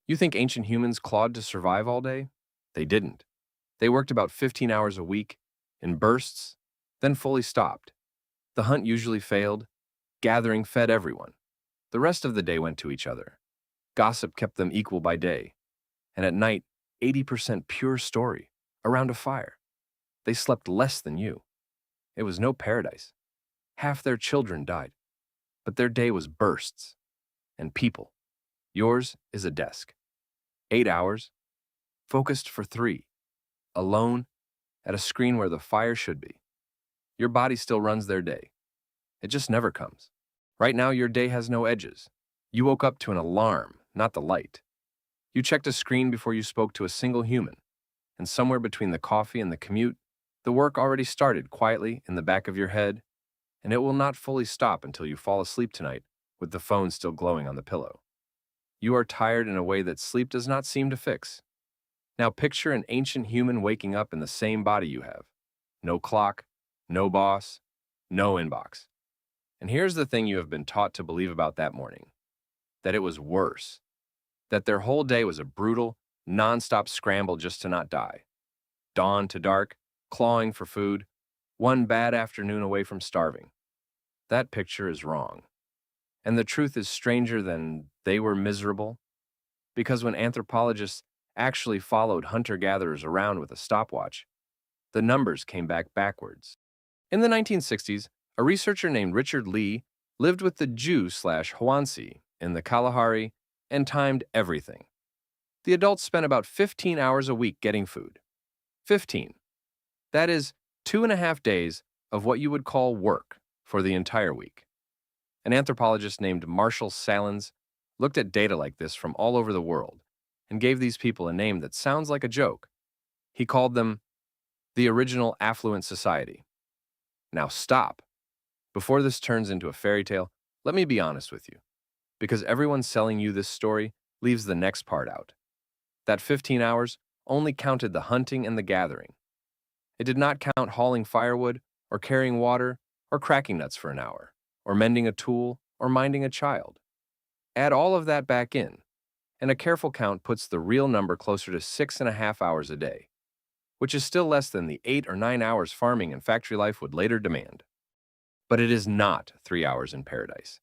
You think ancient humans clawed to survive all day? They didn't. They worked about 15 hours a week, in bursts, then fully stopped. The hunt usually failed, gathering fed everyone. The rest of the day went to each other. Gossip kept them equal by day, and at night, 80% pure story, around a fire. They slept less than you. It was no paradise. Half their children died, but their day was bursts. And people. Yours is a desk. 8 hours, focused for 3, alone, at a screen where the fire should be. Your body still runs their day. It just never comes. Right now, your day has no edges. You woke up to an alarm, not the light. You checked a screen before you spoke to a single human. And somewhere between the coffee and the commute, the work already started quietly in the back of your head, and it will not fully stop until you fall asleep tonight with the phone still glowing on the pillow. You are tired in a way that sleep does not seem to fix. Now picture an ancient human waking up in the same body you have. No clock, no boss, no inbox. And here's the thing you have been taught to believe about that morning. That it was worse. That their whole day was a brutal, non-stop scramble just to not die. Dawn to dark, clawing for food, one bad afternoon away from starving. That picture is wrong. And the truth is stranger than they were miserable. Because when anthropologists actually followed hunter-gatherers around with a stopwatch, the numbers came back backwards. In the 1960s, a researcher named Richard Lee lived with the Jew/Hwansi in the Kalahari and timed everything. The adults spent about 15 hours a week getting food. 15. That is 2.5 days of what you would call work for the entire week. An anthropologist named Marshall Salins looked at data like this from all over the world and gave these people a name that sounds like a joke. He called them the original affluent society. Now stop. Before this turns into a fairy tale, let me be honest with you, because everyone selling you this story leaves the next part out. That 15 hours only counted the hunting and the gathering. It did not count hauling firewood or carrying water or cracking nuts for an hour, or mending a tool or minding a child. Add all of that back in, and a careful count puts the real number closer to 6.5 hours a day, which is still less than the 8 or 9 hours farming and factory life would later demand. But it is not 3 hours in paradise.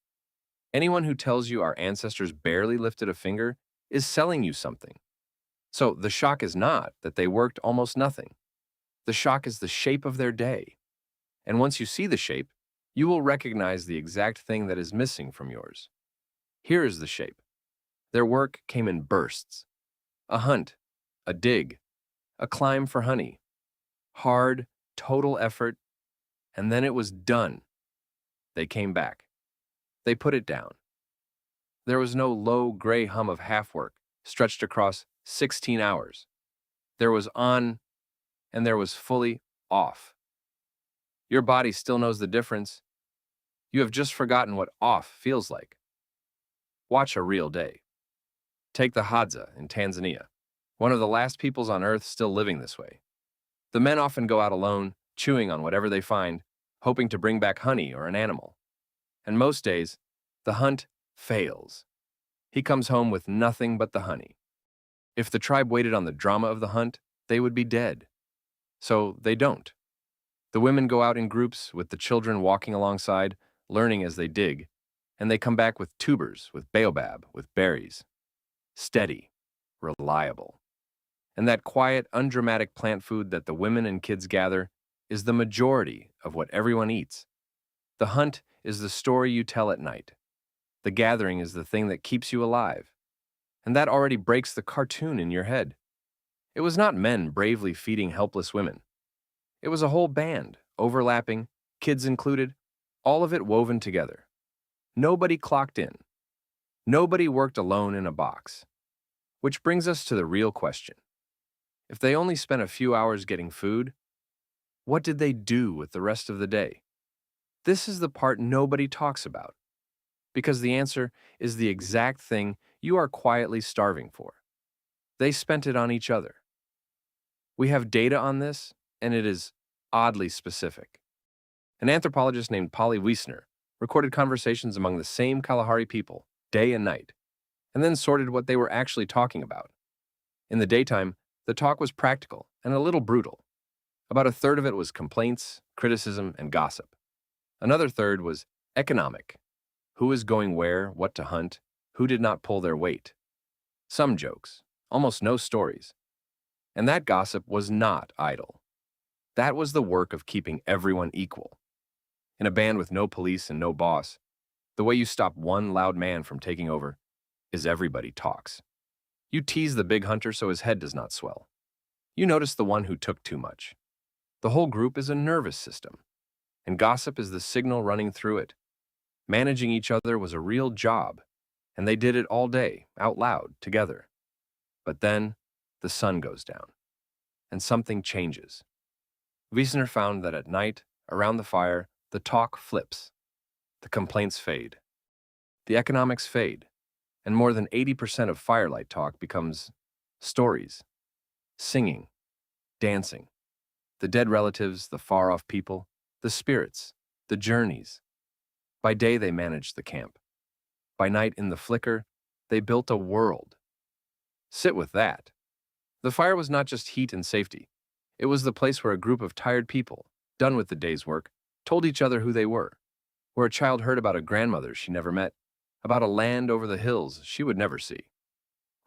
Anyone who tells you our ancestors barely lifted a finger is selling you something. So the shock is not that they worked almost nothing. The shock is the shape of their day. And once you see the shape, you will recognize the exact thing that is missing from yours. Here is the shape. Their work came in bursts. A hunt, a dig, a climb for honey. Hard, total effort, and then it was done. They came back. They put it down. There was no low, gray hum of half work stretched across 16 hours. There was on, and there was fully off. Your body still knows the difference. You have just forgotten what off feels like. Watch a real day. Take the Hadza in Tanzania, one of the last peoples on Earth still living this way. The men often go out alone, chewing on whatever they find, hoping to bring back honey or an animal. And most days, the hunt fails. He comes home with nothing but the honey. If the tribe waited on the drama of the hunt, they would be dead. So they don't. The women go out in groups with the children walking alongside, learning as they dig, and they come back with tubers, with baobab, with berries. Steady, reliable. And that quiet, undramatic plant food that the women and kids gather is the majority of what everyone eats. The hunt is the story you tell at night. The gathering is the thing that keeps you alive. And that already breaks the cartoon in your head. It was not men bravely feeding helpless women. It was a whole band, overlapping, kids included, all of it woven together. Nobody clocked in. Nobody worked alone in a box. Which brings us to the real question. If they only spent a few hours getting food, what did they do with the rest of the day? This is the part nobody talks about, because the answer is the exact thing you are quietly starving for. They spent it on each other. We have data on this, and it is oddly specific. An anthropologist named Polly Wiesner recorded conversations among the same Kalahari people, day and night. and then sorted what they were actually talking about. In the daytime, the talk was practical and a little brutal. About a third of it was complaints, criticism, and gossip. Another third was economic. Who is going where, what to hunt, who did not pull their weight. Some jokes, almost no stories. And that gossip was not idle. That was the work of keeping everyone equal. In a band with no police and no boss, the way you stop one loud man from taking over is everybody talks. You tease the big hunter so his head does not swell. You notice the one who took too much. The whole group is a nervous system, and gossip is the signal running through it. Managing each other was a real job, and they did it all day, out loud, together. But then, the sun goes down, and something changes. Wiesner found that at night, around the fire, the talk flips. The complaints fade. The economics fade, and more than 80% of firelight talk becomes stories, singing, dancing, the dead relatives, the far-off people, the spirits, the journeys. By day, they managed the camp. By night, in the flicker, they built a world. Sit with that. The fire was not just heat and safety. It was the place where a group of tired people, done with the day's work, told each other who they were, where a child heard about a grandmother she never met, about a land over the hills she would never see.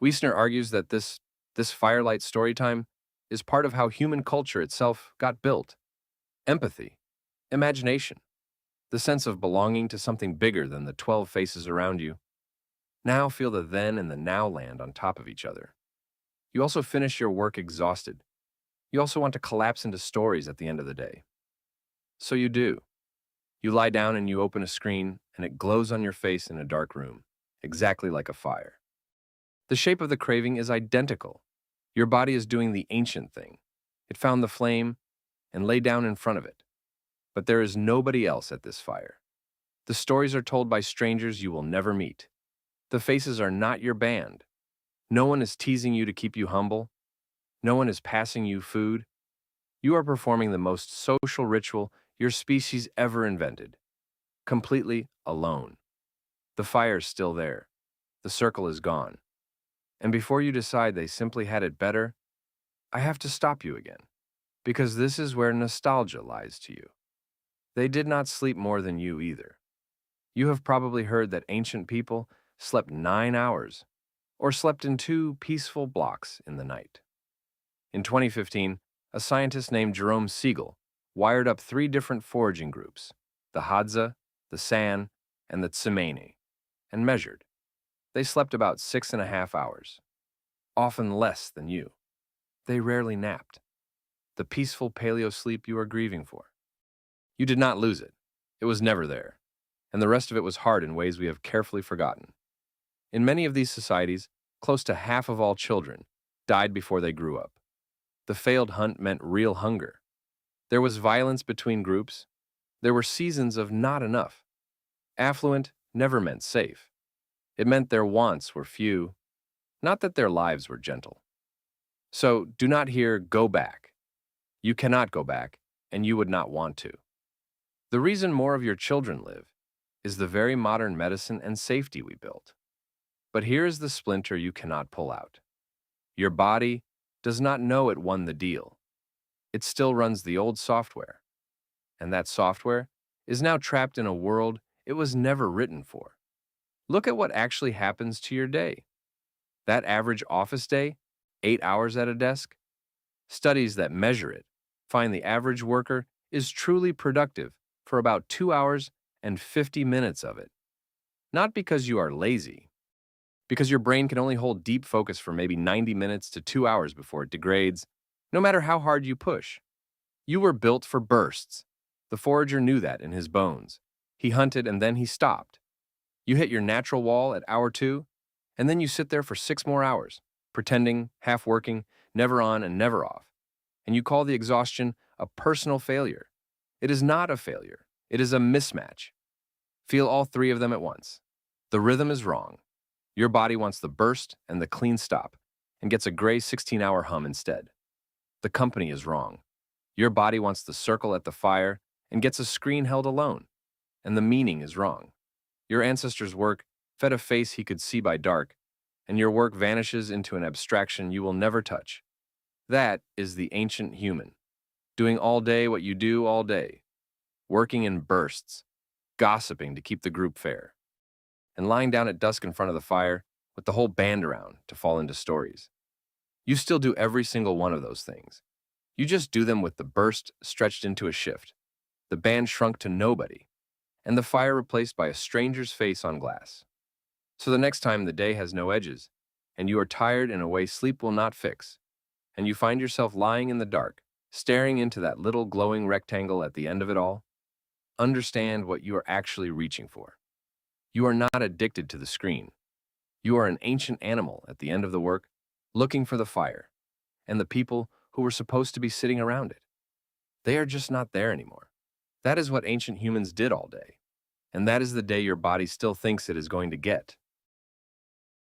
Wiesner argues that this firelight storytime is part of how human culture itself got built. Empathy, imagination, the sense of belonging to something bigger than the 12 faces around you. Now feel the then and the now land on top of each other. You also finish your work exhausted. You also want to collapse into stories at the end of the day. So you do. You lie down and you open a screen, and it glows on your face in a dark room, exactly like a fire. The shape of the craving is identical. Your body is doing the ancient thing. It found the flame and lay down in front of it. But there is nobody else at this fire. The stories are told by strangers you will never meet. The faces are not your band. No one is teasing you to keep you humble. No one is passing you food. You are performing the most social ritual your species ever invented, completely alone. The fire is still there. The circle is gone. And before you decide they simply had it better, I have to stop you again, because this is where nostalgia lies to you. They did not sleep more than you either. You have probably heard that ancient people slept 9 hours, or slept in 2 peaceful blocks in the night. In 2015, a scientist named Jerome Siegel wired up 3 different foraging groups, the Hadza, the San, and the Tsimane, and measured. They slept about 6.5 hours, often less than you. They rarely napped. The peaceful paleo-sleep you are grieving for. You did not lose it. It was never there, and the rest of it was hard in ways we have carefully forgotten. In many of these societies, close to half of all children died before they grew up. The failed hunt meant real hunger. There was violence between groups. There were seasons of not enough. Affluent never meant safe. It meant their wants were few, not that their lives were gentle. So do not hear "go back." You cannot go back, and you would not want to. The reason more of your children live is the very modern medicine and safety we built. But here is the splinter you cannot pull out. Your body does not know it won the deal. It still runs the old software. And that software is now trapped in a world it was never written for. Look at what actually happens to your day. That average office day, 8 hours at a desk? Studies that measure it find the average worker is truly productive for about 2 hours and 50 minutes of it. Not because you are lazy, because your brain can only hold deep focus for maybe 90 minutes to 2 hours before it degrades, no matter how hard you push. You were built for bursts. The forager knew that in his bones. He hunted and then he stopped. You hit your natural wall at hour 2, and then you sit there for 6 more hours, pretending, half working, never on and never off. And you call the exhaustion a personal failure. It is not a failure. It is a mismatch. Feel all 3 of them at once. The rhythm is wrong. Your body wants the burst and the clean stop, and gets a gray 16-hour hum instead. The company is wrong. Your body wants the circle at the fire and gets a screen held alone, and the meaning is wrong. Your ancestors' work fed a face he could see by dark, and your work vanishes into an abstraction you will never touch. That is the ancient human, doing all day what you do all day, working in bursts, gossiping to keep the group fair, and lying down at dusk in front of the fire with the whole band around to fall into stories. You still do every single one of those things. You just do them with the burst stretched into a shift, the band shrunk to nobody, and the fire replaced by a stranger's face on glass. So the next time the day has no edges, and you are tired in a way sleep will not fix, and you find yourself lying in the dark, staring into that little glowing rectangle at the end of it all, understand what you are actually reaching for. You are not addicted to the screen. You are an ancient animal at the end of the work, looking for the fire, and the people who were supposed to be sitting around it. They are just not there anymore. That is what ancient humans did all day, and that is the day your body still thinks it is going to get.